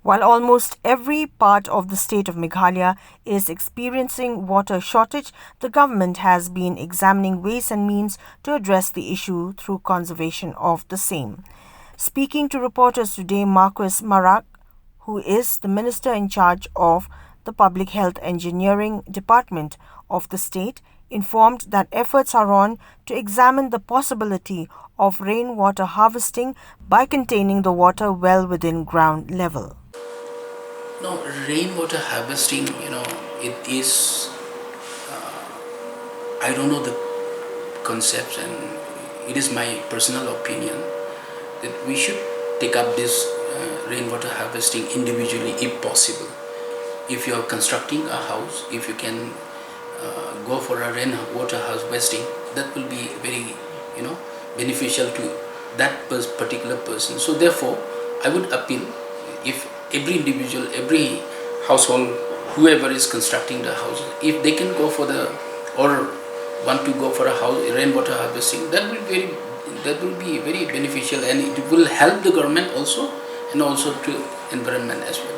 While almost every part of the state of Meghalaya is experiencing water shortage, the government has been examining ways and means to address the issue through conservation of the same. Speaking to reporters today, Marquis Marak, who is the minister in charge of the Public Health Engineering Department of the state, informed that efforts are on to examine the possibility of rainwater harvesting by containing the water well within ground level. No, rainwater harvesting, it is, I don't know the concepts, and it is my personal opinion that we should take up this rainwater harvesting individually if possible. If you are constructing a house, if you can go for a rainwater harvesting, that will be very, beneficial to that particular person. So therefore, I would appeal, if every individual, every household, whoever is constructing the house, if they can go for the, or want to go for a house rainwater harvesting, that will be very beneficial, and it will help the government also, and also to environment as well.